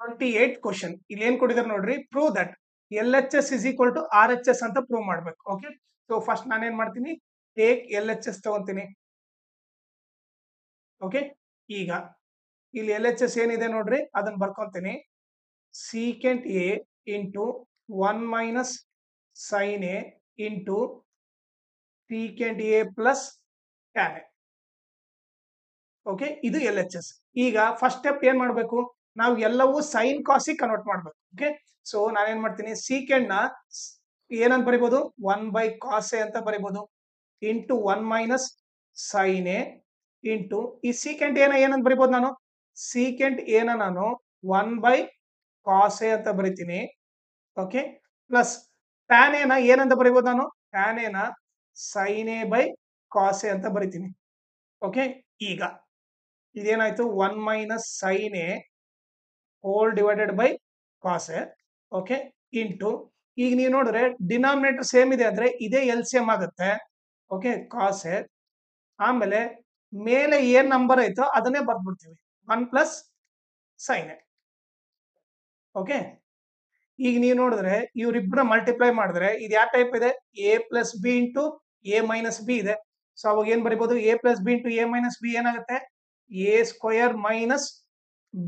28 question ಇಲ್ಲಿ ಏನ್ ಕೊಟ್ಟಿದ್ದಾರೆ ನೋಡ್ರಿ, prove that L H S is equal to R H S ಅಂತ ಪ್ರೂವ್ ಮಾಡ್ಬೇಕು. ಓಕೆ, ಸೊ ಫಸ್ಟ್ ನಾನೇನ್ ಮಾಡ್ತೀನಿ, ಟೇಕ್ ಎಲ್ ಎಚ್ ಎಸ್ ತಗೊಂತೀನಿ. ಓಕೆ, ಈಗ ಇಲ್ಲಿ ಎಲ್ ಎಚ್ ಎಸ್ ಏನಿದೆ ನೋಡ್ರಿ ಅದನ್ನ ಬರ್ಕೊಂತೀನಿ. Secant A into 1 minus sine A into secant A plus tan A. Okay, ಇದು ಎಲ್ ಎಚ್ ಎಸ್. ಈಗ ಫಸ್ಟ್ ಸ್ಟೆಪ್ ಏನ್ ಮಾಡ್ಬೇಕು, ನಾವು ಎಲ್ಲವೂ ಸೈನ್ ಕಾಸಿ ಕನ್ವರ್ಟ್ ಮಾಡ್ಬೇಕು. ಓಕೆ, ಸೊ ನಾನೇನ್ ಮಾಡ್ತೀನಿ, ಸೀಕೆಂಡ್ ನ ಏನಂತ ಬರಿಬಹುದು, 1 ಬೈ ಕಾಸ್ ಎ ಅಂತ ಬರಿಬಹುದು into 1 minus sine A into ಈ ಸೀಕೆಂಟ್ ಏನ ಏನಂತ ಬರಿಬಹುದು, ನಾನು ಸೀಕೆಂಟ್ ಏನ ನಾನು 1 ಬೈ ಕಾಸ್ ಎ ಅಂತ ಬರಿತೀನಿ. ಓಕೆ, ಪ್ಲಸ್ ಟ್ಯಾನ್ ಎನ ಏನಂತ ಬರಿಬಹುದು, ನಾನು ಟ್ಯಾನ್ ಎನ sine A by cos A ಅಂತ ಬರಿತೀನಿ. ಓಕೆ, ಈಗ ಇದೇನಾಯ್ತು, 1 minus sine A whole divided by cos A. Okay, into ಈಗ ನೀವು ನೋಡಿದ್ರೆ ಡಿನಾಮಿನೇಟರ್ ಸೇಮ್ ಇದೆ ಅಂದ್ರೆ ಇದೇ ಎಲ್ ಸಿ ಎಂ ಆಗುತ್ತೆ. ಓಕೆ, ಕಾಸ್ ಎ ಆಮೇಲೆ ಮೇಲೆ ಏನ್ ನಂಬರ್ ಐತೋ ಅದನ್ನೇ ಬರ್ದ್ಬಿಡ್ತೀವಿ, 1 ಪ್ಲಸ್ ಸೈನ್ ಎ. ಓಕೆ, ಈಗ ನೀವು ನೋಡಿದ್ರೆ ಇವ್ರಿಬ್ರ ಮಲ್ಟಿಪ್ಲೈ ಮಾಡಿದ್ರೆ ಇದು ಯಾವ ಟೈಪ್ ಇದೆ, A plus B into A minus B ಇದೆ. ಸೊ ಅವಾಗ ಏನ್ ಬರಿಬಹುದು, A plus B into A minus B ಏನಾಗುತ್ತೆ, A square minus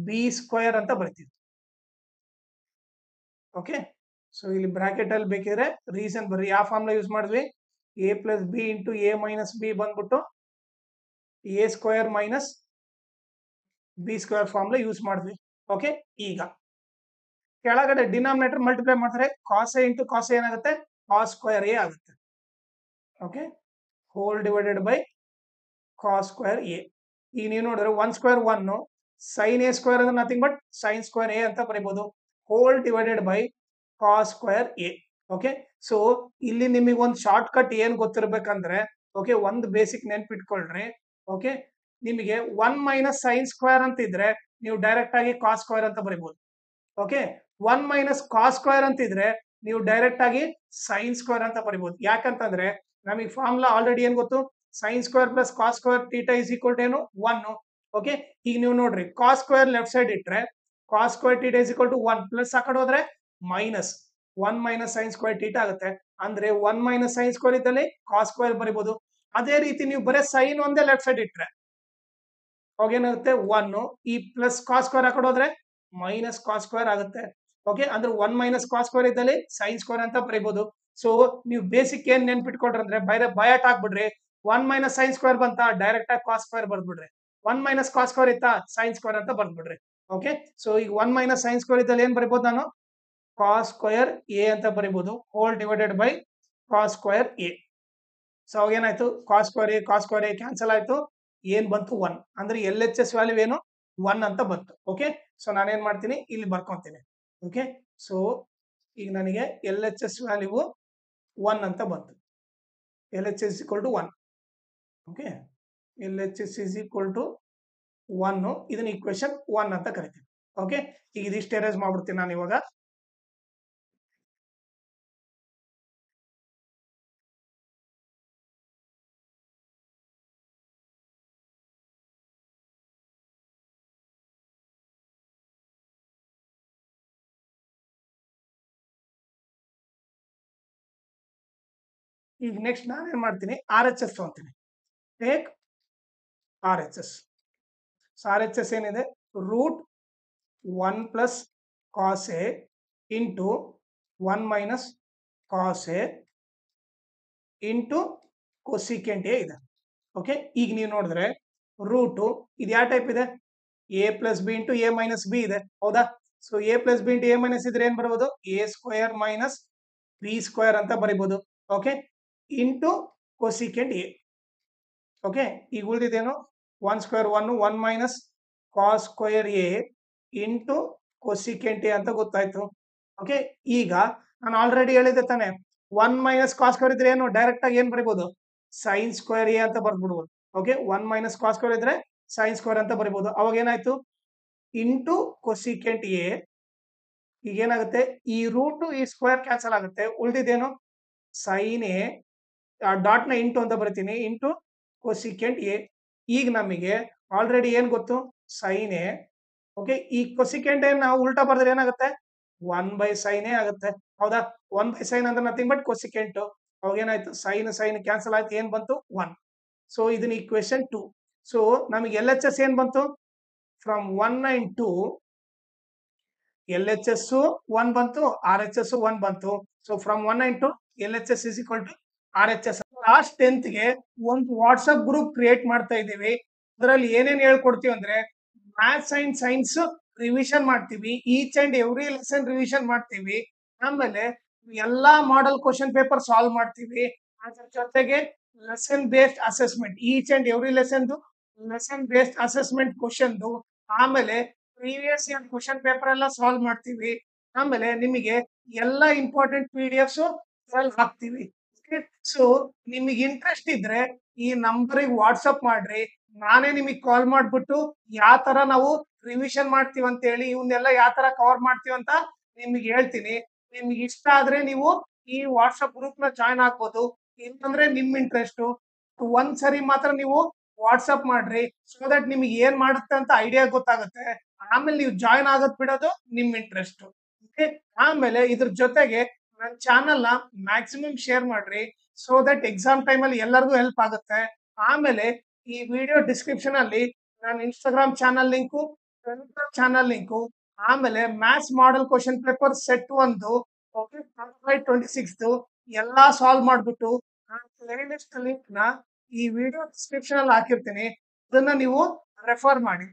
B square ಅಂತ ಬರ್ತೀವಿ. ಓಕೆ, ಸೊ ಇಲ್ಲಿ ಬ್ರಾಕೆಟ್ ಅಲ್ಲಿ ಬೇಕಿದ್ರೆ ರೀಸನ್ ಬರ್ರಿ, ಯಾವ ಫಾರ್ಮ್ಲ ಯೂಸ್ ಮಾಡಿದ್ವಿ, A plus B into A minus B ಬಂದ್ಬಿಟ್ಟು A square minus B square formula use ಮಾಡಿದ್ವಿ. ಓಕೆ, ಈಗ ಕೆಳಗಡೆ ಡಿನಾಮಿನೇಟರ್ ಮಲ್ಟಿಪ್ಲೈ ಮಾಡಿದ್ರೆ cos A into cos A ಏನಾಗುತ್ತೆ, ಕಾಸ್ ಸ್ಕ್ವಯರ್ ಎ ಆಗುತ್ತೆ. Okay, whole divided by cos square A. ಈಗ ನೀವು ನೋಡಿದ್ರೆ 1 ಸ್ಕ್ವೇರ್ 1, ಸೈನ್ ಎ ಸ್ಕ್ವೇರ್ ಅಂದ್ರೆ nothing but sine square A ಅಂತ ಬರೀಬಹುದು, whole divided by cos square A. Okay, so ಇಲ್ಲಿ ನಿಮಗೆ ಒಂದು ಶಾರ್ಟ್ ಕಟ್ ಏನ್ ಗೊತ್ತಿರ್ಬೇಕಂದ್ರೆ, ಓಕೆ, ಒಂದು ಬೇಸಿಕ್ ನೆನ್ಪಿಟ್ಕೊಳ್ರಿ. ಓಕೆ, ನಿಮಗೆ 1 ಮೈನಸ್ ಸೈನ್ ಸ್ಕ್ವೇರ್ ಅಂತ ಇದ್ರೆ ನೀವು ಡೈರೆಕ್ಟ್ ಆಗಿ ಕಾಸ್ ಸ್ಕ್ವೇರ್ ಅಂತ ಬರೀಬಹುದು. ಓಕೆ, 1 ಮೈನಸ್ ಕಾಸ್ ಸ್ಕ್ವೇರ್ ಅಂತ ಇದ್ರೆ ನೀವು ಡೈರೆಕ್ಟ್ ಆಗಿ ಸೈನ್ ಸ್ಕ್ವೇರ್ ಅಂತ ಬರೀಬಹುದು. ಯಾಕಂತಂದ್ರೆ ನಮಗೆ ಫಾರ್ಮುಲಾ ಆಲ್ರೆಡಿ ಏನ್ ಗೊತ್ತು, sine square plus cos square theta is equal to ಏನು, 1. ಓಕೆ, ಈಗ ನೀವು ನೋಡ್ರಿ ಕಾಸ್ ಸ್ಕ್ವೇರ್ ಲೆಫ್ಟ್ ಸೈಡ್ ಇಟ್ರೆ cos square theta is equal to 1 plus ಆ ಕಡೆ ಹೋದ್ರೆ minus 1 minus sine square theta ಆಗುತ್ತೆ. ಅಂದ್ರೆ 1 ಮೈನಸ್ ಸೈನ್ ಸ್ಕ್ವೇರ್ ಇದ್ದಲ್ಲಿ ಕಾಸ್ ಸ್ಕ್ವೇರ್ ಬರೀಬಹುದು. ಅದೇ ರೀತಿ ನೀವು ಬರೀ ಸೈನ್ ಒಂದೇ ಲೆಫ್ಟ್ ಸೈಡ್ ಇಟ್ರೆ ಅವಾಗ ಏನಾಗುತ್ತೆ, 1 ಈ ಪ್ಲಸ್ ಕಾಸ್ ಸ್ಕ್ವೇರ್ ಆ ಕಡೆ ಹೋದ್ರೆ ಮೈನಸ್ ಕಾಸ್ ಸ್ಕ್ವೇರ್ ಆಗುತ್ತೆ. ಓಕೆ, ಅಂದ್ರೆ 1 ಮೈನಸ್ ಕಾಸ್ ಸ್ಕ್ವೇರ್ ಇದ್ದಲ್ಲಿ ಸೈನ್ ಸ್ಕ್ವೇರ್ ಅಂತ ಬರೀಬಹುದು. ಸೊ ನೀವು ಬೇಸಿಕ್ ಏನ್ ನೆನ್ಪಿಟ್ಕೊಳ್ರಿ ಅಂದ್ರೆ ಬಯಾಟ್ ಹಾಕ್ಬಿಡ್ರಿ, 1 ಮೈನಸ್ ಸೈನ್ ಸ್ಕ್ವೇರ್ ಬಂತ ಡೈರೆಕ್ಟ್ ಆಗಿ ಕಾಸ್ ಸ್ಕ್ವೇರ್ ಬರ್ದ್ಬಿಡ್ರಿ, 1 ಮೈನಸ್ ಕಾಸ್ ಸ್ಕ್ವೇರ್ ಇತ್ತಾ ಸೈನ್ ಸ್ಕ್ವೇರ್ ಅಂತ ಬರ್ದ್ಬಿಡ್ರಿ. ಓಕೆ, ಸೊ ಈಗ 1 ಮೈನಸ್ ಸೈನ್ ಸ್ಕ್ವೇರ್ ಇದ್ದಲ್ಲಿ ಏನ್ ಬರೀಬಹುದು, ನಾನು ಕಾಸ್ ಸ್ಕ್ವೇರ್ ಎ ಅಂತ ಬರೀಬಹುದು, whole divided by cos square A. So ಅವಾಗ ಏನಾಯ್ತು, ಕಾಸ್ ಸ್ಕ್ವೇರ್ ಎ ಕ್ಯಾನ್ಸಲ್ ಆಯ್ತು, ಏನ್ ಬಂತು 1, ಅಂದ್ರೆ ಎಲ್ ಎಚ್ ಎಸ್ ವ್ಯಾಲ್ಯೂ ಏನು 1 ಅಂತ ಬಂತು. ಓಕೆ, ಸೊ ನಾನೇನ್ ಮಾಡ್ತೀನಿ, ಇಲ್ಲಿ ಬರ್ಕೊಂತೀನಿ. ಓಕೆ, ಸೊ ಈಗ ನನಗೆ ಎಲ್ ಎಚ್ ಎಸ್ ವ್ಯಾಲ್ಯೂ 1 ಅಂತ ಬಂತು, L H S equal to 1. Okay, L H S is equal to 1, ಇದನ್ನ ಈಕ್ವೇಶನ್ 1 ಅಂತ ಕರಿತೀನಿ. ಓಕೆ, ಈಗ ಇದಿಷ್ಟು ಎರೇಸ್ ಮಾಡ್ಬಿಡ್ತೀನಿ ನಾನು ಇವಾಗ. ಈಗ ನೆಕ್ಸ್ಟ್ ನಾನೇನ್ ಮಾಡ್ತೀನಿ, ಆರ್ ಎಚ್ ಎಸ್ ತಗೊಂತೀನಿ. Take R H S. R H S ಏನಿದೆ, root 1 plus cos A into 1 minus cos A into cosecant A ಇದೆ. ಓಕೆ, ಈಗ ನೀವು ನೋಡಿದ್ರೆ ರೂಟು ಇದು ಯಾವ ಟೈಪ್ ಇದೆ, A plus B into A minus B ಇದೆ, ಹೌದಾ. So A plus B into A minus ಇದ್ರೆ ಏನ್ ಬರಬಹುದು, A square minus B square ಅಂತ ಬರೀಬಹುದು. Okay, into cosecant A. Okay, ಈಗ ಉಳಿದಿದ್ದೇನು, 1 square 1 minus cos square A into cosecant A ಅಂತ ಗೊತ್ತಾಯ್ತು. ಓಕೆ, ಈಗ ನಾನು ಆಲ್ರೆಡಿ ಹೇಳಿದ್ದೆ ತಾನೆ, 1 ಮೈನಸ್ ಕಾಸ್ ಸ್ಕ್ವೇರ್ ಇದ್ರೆ ಏನು ಡೈರೆಕ್ಟ್ ಆಗಿ ಏನ್ ಬರೀಬಹುದು, ಸೈನ್ ಸ್ಕ್ವೇರ್ ಎ ಅಂತ ಬರ್ಬಿಡ್ಬೋದು. ಓಕೆ, 1 ಮೈನಸ್ ಕಾಸ್ ಸ್ಕ್ವೇರ್ ಇದ್ರೆ ಸೈನ್ ಸ್ಕ್ವೇರ್ ಅಂತ ಬರೀಬಹುದು. ಅವಾಗ ಏನಾಯ್ತು, ಇಂಟು ಕೊಸಿಕೆಂಟ್ ಎ. ಈಗ ಏನಾಗುತ್ತೆ, ಈ ರೂಟ್ ಈ ಸ್ಕ್ವೇರ್ ಕ್ಯಾನ್ಸಲ್ ಆಗುತ್ತೆ, ಉಳಿದಿದ್ದೇನು ಸೈನ್ ಎ ಡಾಟ್ ನ ಇಂಟು ಅಂತ ಬರ್ತೀನಿ, ಇಂಟು ಕೊಸಿಕೆಂಟ್ ಎ. ಈಗ ನಮಗೆ ಆಲ್ರೆಡಿ ಏನ್ ಗೊತ್ತು, ಸೈನ್ ಎ ಓಕೆ, ಈ ಕೊಸಿಕೆಂಟ್ ಏನ್ ನಾವು ಉಲ್ಟಾ ಬರ್ದ್ರೆ ಏನಾಗುತ್ತೆ 1/sin ಆಗುತ್ತೆ. ಹೌದಾ? 1/sin ಅಂದ್ರೆ ನಥಿಂಗ್ ಬಟ್ ಕೊಸಿಕೆಂಟ್. ಅವಾಗ ಏನಾಯ್ತು, ಸೈನ್ ಕ್ಯಾನ್ಸಲ್ ಆಯ್ತು, ಏನ್ ಬಂತು 1. ಸೊ ಇದನ್ನ ಈಕ್ವೇಶನ್ 2. ಸೊ ನಮಗೆ ಎಲ್ ಎಚ್ ಎಸ್ ಏನ್ ಬಂತು, from 1 and 2 L H S 1 ಬಂತು, ಆರ್ ಎಚ್ ಎಸ್ 1 ಬಂತು. So from 1 and 2 L H S is equal to R H S. Last 10th ಗೆ ಒಂದು ವಾಟ್ಸ್ಆಪ್ ಗ್ರೂಪ್ ಕ್ರಿಯೇಟ್ ಮಾಡ್ತಾ ಇದೀವಿ. ಅದರಲ್ಲಿ ಏನೇನ್ ಹೇಳ್ಕೊಡ್ತೀವಿ ಅಂದ್ರೆ ಮ್ಯಾಥ್ಸ್ ಅಂಡ್ ಸೈನ್ಸ್ ರಿವಿಷನ್ ಮಾಡ್ತೀವಿ, each and every lesson revision ಮಾಡ್ತೀವಿ. ಆಮೇಲೆ ಎಲ್ಲಾ ಮಾಡೆಲ್ ಕ್ವಶನ್ ಪೇಪರ್ ಸಾಲ್ವ್ ಮಾಡ್ತೀವಿ. ಅದ್ರ ಜೊತೆಗೆ lesson based assessment, each and every lesson based assessment question, ಆಮೇಲೆ ಪ್ರೀವಿಯಸ್ ಇಯರ್ ಕ್ವಶನ್ ಪೇಪರ್ ಎಲ್ಲ ಸಾಲ್ವ್ ಮಾಡ್ತೀವಿ. ಆಮೇಲೆ ನಿಮಗೆ ಎಲ್ಲ ಇಂಪಾರ್ಟೆಂಟ್ PDF ಹಾಕ್ತೀವಿ. ಸೊ ನಿಮಗೆ ಇಂಟ್ರೆಸ್ಟ್ ಇದ್ರೆ ಈ ನಂಬರಿಗೆ ವಾಟ್ಸಪ್ ಮಾಡ್ರಿ, ನಾನೇ ನಿಮಗೆ ಕಾಲ್ ಮಾಡ್ಬಿಟ್ಟು ಯಾವ ತರ ನಾವು ರಿವಿಷನ್ ಮಾಡ್ತೀವಿ ಅಂತ ಹೇಳಿ, ಇವನ್ನೆಲ್ಲ ಯಾವ ತರ ಕವರ್ ಮಾಡ್ತೀವಿ ಅಂತ ನಿಮಗೆ ಹೇಳ್ತೀನಿ. ನಿಮ್ಗೆ ಇಷ್ಟ ಆದ್ರೆ ನೀವು ಈ ವಾಟ್ಸಪ್ ಗ್ರೂಪ್ ನ ಜಾಯ್ನ್ ಆಗ್ಬೋದು, ಇಲ್ಲಾಂದ್ರೆ ನಿಮ್ ಇಂಟ್ರೆಸ್ಟ್ ಒಂದ್ಸರಿ ಮಾತ್ರ ನೀವು ವಾಟ್ಸಪ್ ಮಾಡ್ರಿ, ಸೊ ದಟ್ ನಿಮಗೆ ಏನ್ ಮಾಡುತ್ತೆ ಅಂತ ಐಡಿಯಾ ಗೊತ್ತಾಗುತ್ತೆ. ಆಮೇಲೆ ನೀವು ಜಾಯ್ನ್ ಆಗೋದ್ ಬಿಡೋದು ನಿಮ್ ಇಂಟ್ರೆಸ್ಟ್. ಆಮೇಲೆ ಇದ್ರ ಜೊತೆಗೆ ನನ್ನ ಚಾನಲ್ ನ ಮ್ಯಾಕ್ಸಿಮಮ್ ಶೇರ್ ಮಾಡ್ರಿ, ಸೊ ದಟ್ ಎಕ್ಸಾಮ್ ಟೈಮ್ ಅಲ್ಲಿ ಎಲ್ಲರಿಗೂ ಹೆಲ್ಪ್ ಆಗುತ್ತೆ. ಆಮೇಲೆ ಈ ವಿಡಿಯೋ ಡಿಸ್ಕ್ರಿಪ್ಷನ್ ಅಲ್ಲಿ ನನ್ನ Instagram channel link, Telegram channel link, ಆಮೇಲೆ maths model question paper set 1 okay 25-26 ಎಲ್ಲಾ ಸಾಲ್ವ್ ಮಾಡ್ಬಿಟ್ಟು ಪ್ಲೇ ಲಿಸ್ಟ್ ಲಿಂಕ್ ನ ಈ ವಿಡಿಯೋ ಡಿಸ್ಕ್ರಿಪ್ಷನ್ ಅಲ್ಲಿ ಹಾಕಿರ್ತೀನಿ, ಅದನ್ನ ನೀವು ರೆಫರ್ ಮಾಡಿ.